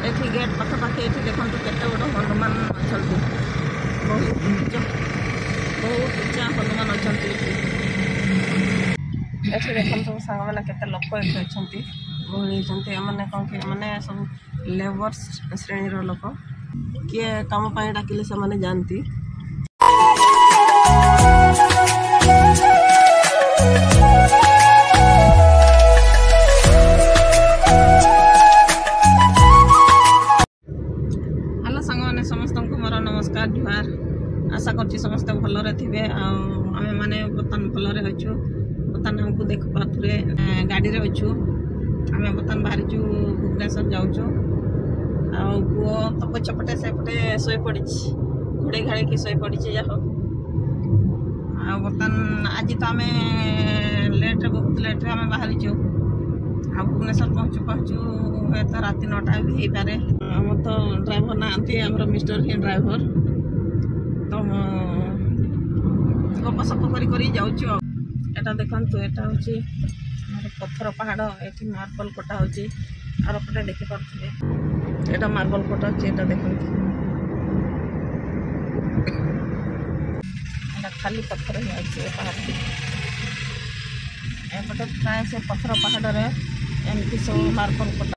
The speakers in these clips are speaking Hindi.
एठी गेट पाखापाखि एठी देखते केते बड़ हनुमान अच्छा बहुत उच्चा हनुमान अच्छा एठी देखते सांग मैंने केते लोक एठी अच्छा गहली मैंने कौन कि मैंने सब लेबर श्रेणी लोक किए कम डाकिले से मैंने जानती समस्त को मोर नमस्कार जुहार आशा कर समस्ते भलरे थे आम मैंने बर्तमान भलरे अच्छु बर्तमान हमको देख पारे गाड़ी रे अच्छु आम बर्तमान बाहरी भुवनेश्वर जाऊँ पुओ तो पछपटे सेपटे शोई पड़ी घोड़े घाड़ी की शोई पड़ी जा बर्तमान आज तो आम लेट्रे बहुत लेट्रे आम बाहरी भुवनेश्वर पहुँचु तो राति 9टा भी हो पारे आम तो ड्राइवर ना मिस्टर ही ड्राइवर तो गपसप कर जाऊँ एटा देखु एटा हूँ पत्थर पहाड़ ये मार्बल कोटा होची आर पटे देखी पारे एटा मार्बल कोटा अच्छे एटा देखो खाली पत्थर ही अच्छे पहाड़ एपटे प्राय से पत्थर पहाड़ रे एमती सब मार्बल कोटा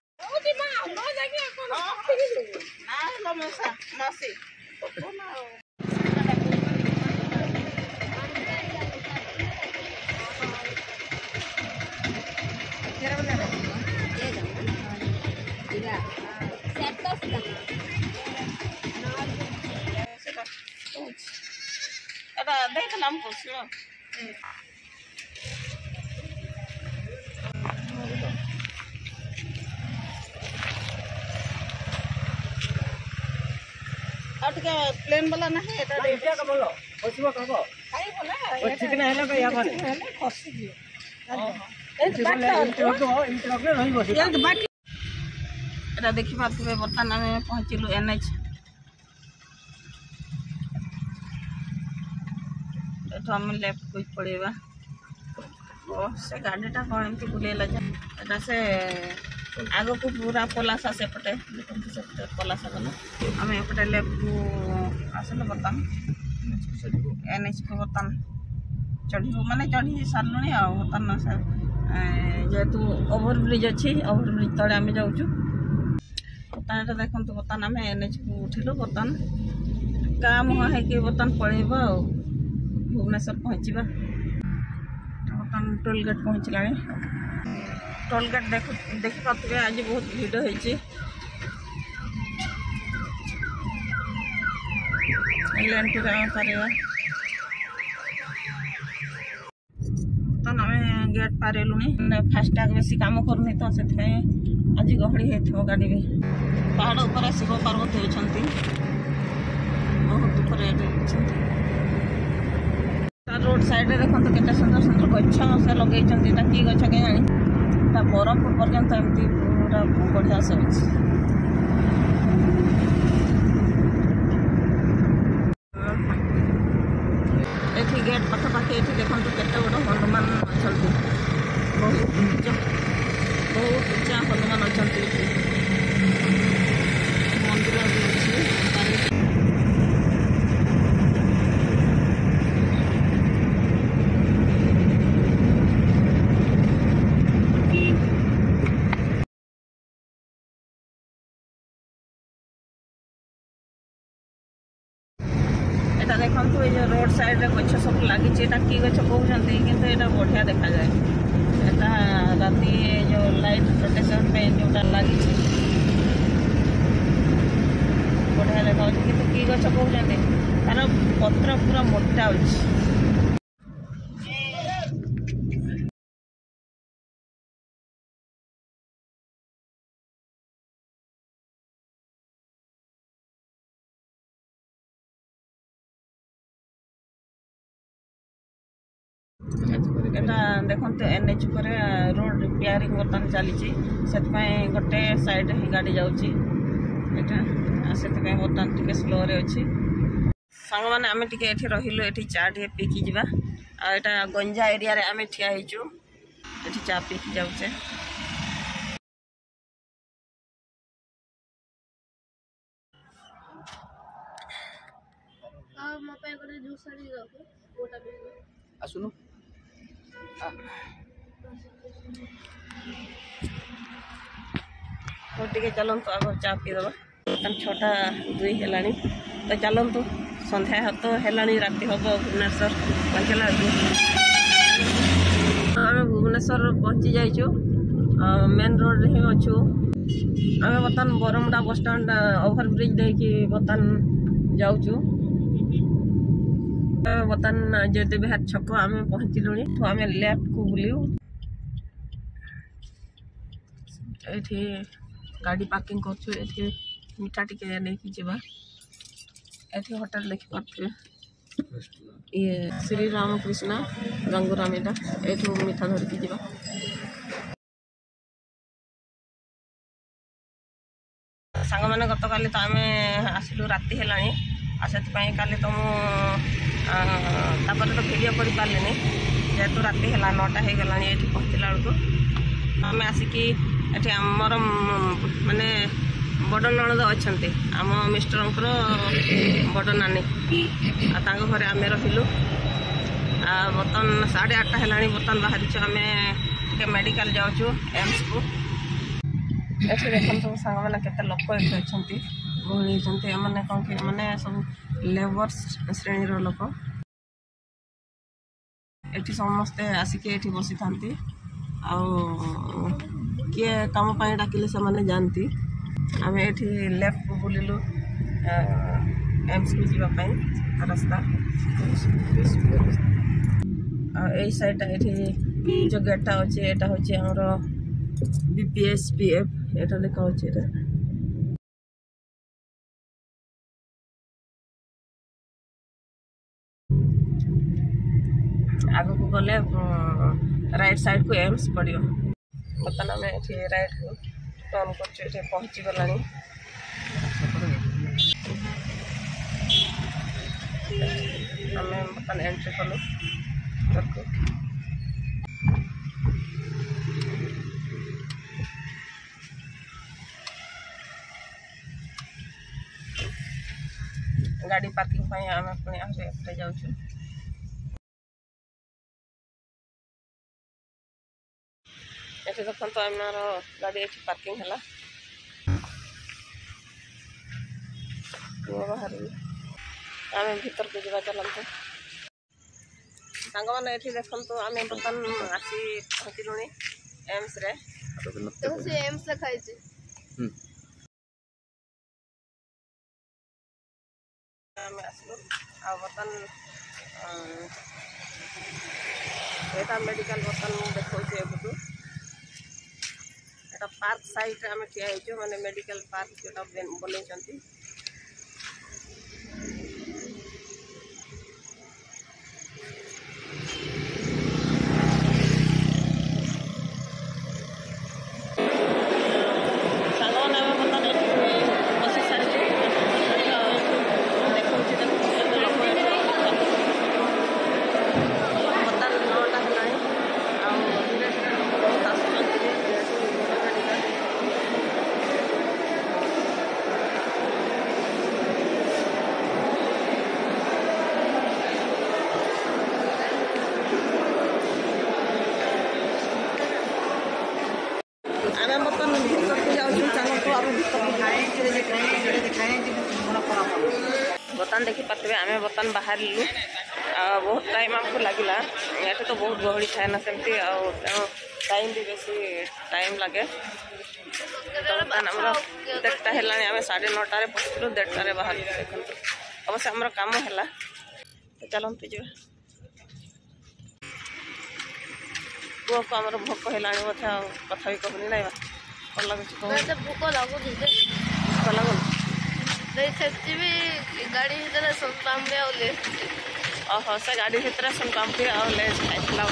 देखलाम प्लेन वाला ना है देखी पारे बर्तमान आम पहुँचलु NH आम लेफ्ट को पड़ेगा से गाड़ीटा कौन एमती बुलेला से आग को पूरा पलासा सेपटे सेपटे पलासा गला आम एपटे लेफ्ट को आसल बर्तमान NH को बर्तमान चढ़ू माने चढ़ी सारू बर्तमान जेहेतु ओवरब्रिज अच्छी ओवरब्रिज तले आम जाऊँ बर्तमान देखो बर्तमान आम NH को उठिलु बर्तमान का मुह है बर्तमान पड़ेगा भुवनेश्वर पहुँचा बर्तमान टोल गेट पहुँचला टोल गेट देखी पारे आज बहुत भिड़ होती लेन टू पारे आम गेट पारेलु फास्टैग बेसी काम करनी तो से आज गहली हो गाड़ी भी पहाड़ उपर शिव पार्वती होती बहुत दुखरे रोड साइड रे देखो केते सुंदर सुंदर गछ से लगे कि गछ के जानी बरहपुर पर्यंत एमती पूरा बढ़िया से एठी गेट पाखापाखि ये देखते केते बड़ हनुमान अच्छा बहुत उच्चा हनुमान अच्छा मंदिर भी अच्छी देखो ये रोड साइड रे गछ सब लगी कि गछ कहते कि बढ़िया देखा जाए यहाँ राति जो लाइट प्रोटेक्शन पे जोटा लगी बढ़िया देखा कि गछ कहते तार पत्र पूरा मोटा अच्छी देखते NH पर रोड रिपेयरिंग बर्तमान चली गोटे साइड ही गाड़ी जाऊँगी बर्तमान टे स्लो रे अच्छी सांग मैंने आम टे रही ये चा टे पीकी जावा आटा गंजा एरिया आम ठिया चा पीकी जाऊे। आसुनु टे चलतु आग चा पीदबा 6:02 है तो चलतु सन्ध्या तो है राति हम भुवनेश्वर पहुँचला आम भुवनेश्वर पहुँची जाइचु मेन रोड रे अच्छु आम बर्तमान बरमुड़ा बस स्टाण्ड ओभर ब्रिज देखिए बर्तमान जाऊचु बर्तमान जयदेव बिहार छक आम पहुँचलु तो आम लेफ्ट को बुलू ये गाड़ी पार्किंग करछु ये मीठा टिके नहीं जावा ये होटल देखी पारे ये श्री रामकृष्ण गंगूराम ये मीठा धरिकी जावा सांग मैंने गत काली तो आम आसलु राति है से काली तो मुझे तो भिडियो कर पारे जेहेतु राति है 9टा हो गला ये पहुँचला बेलू आम आसिकी ये आमर माने बड़ नणद अच्छा आम मिस्टर बड़ नानी घर आम रहिलु बर्तमान 8:30 है बर्तमान बाहरी आम मेडिकल जाऊँ एम्स को ये देखो सांग मैंने केते लोक अच्छा गहली होती मैंने कौन कि मैंने सब लेबर श्रेणी लोक ये समस्ते आसिक ये बसी था किए कम डाकिले से मैंने जानती आम ये लेफ्ट को बुलू एम्स को जावाई रास्ता यही साइड जो गेटा अच्छे यहाँ हूँ आमर BPSPF এটা লেখা হচ্ছে এটা आग को गले राइट साइड को एम्स पड़ो बर्तमान आम ये राइट को टर्न कर पहुँची गला आम बर्तमान एंट्री कलु को गाड़ी पार्किंग आम पुणी आगे जाऊँ ये देखो तो आम गाड़ी ये पार्किंग है बाहर आम भीतर को जावा चलते सांग मैंने ये देखो तो आम बर्तमान आसी पहुँचलु एम्स रे एम्स लिखाई आम आसलु बर्तमान यहाँ मेडिकल बर्तमान देखा एबू एटा पार्क साइड आम ठिया माने मेडिकल पार्क जो बनई बर्तमान देखी पारे आम बर्तमान बाहर लु बहुत टाइम आमको लगिला ये तो बहुत गहली थाए ना सेमती टाइम भी बेसी टाइम लगे बर्तमान आम 1:30 है आम 9:30 पहुँचलु 1:30 बाहर देखो अवश्य आमर कम है चलते जी पुआ को आमर भोक है कथा भी कहनी ना कौन लगुच भोक लगुन गाड़ी ओहो से गाड़ी भितर सोनपापड़ी और लेस खाइला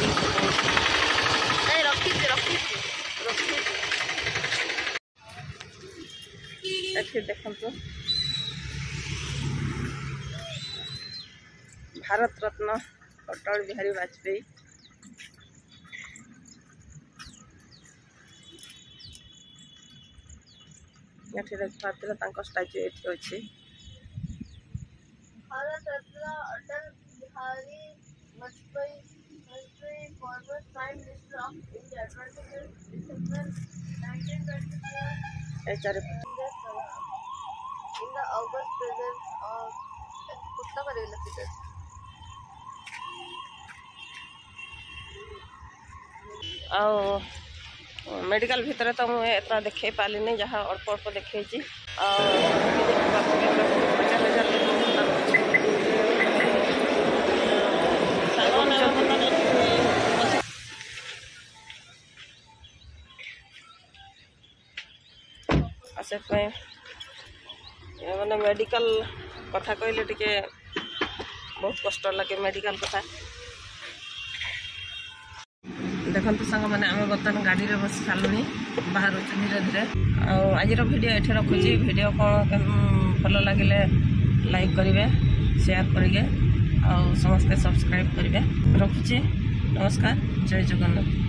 रखी देखु भारत रत्न अटल बिहारी वाजपेयी ये देखिए स्टाच्यू ये अच्छे Bharat Ratna Atal Bihari Vajpayee former Prime Minister of India 25 December 1924 in the August presence of कुत्ता करेगा किधर ଆଉ मेडिकल भितर तो मुझे एता देखे पाली नहीं जहाँ अल्प अल्प देखे से मैंने मेडिकल कथा कहले टिके बहुत कष्ट लगे मेडिकल कथा देखते सांग मैंने आम बर्तमान गाड़ी में बस सारू बाहर धीरे धीरे आज वीडियो ये रखुची वीडियो कौन भल लगे लाइक करेंगे शेयर करेंगे आ समस्ते सब्सक्राइब करेंगे रखुची नमस्कार जय जगन्नाथ।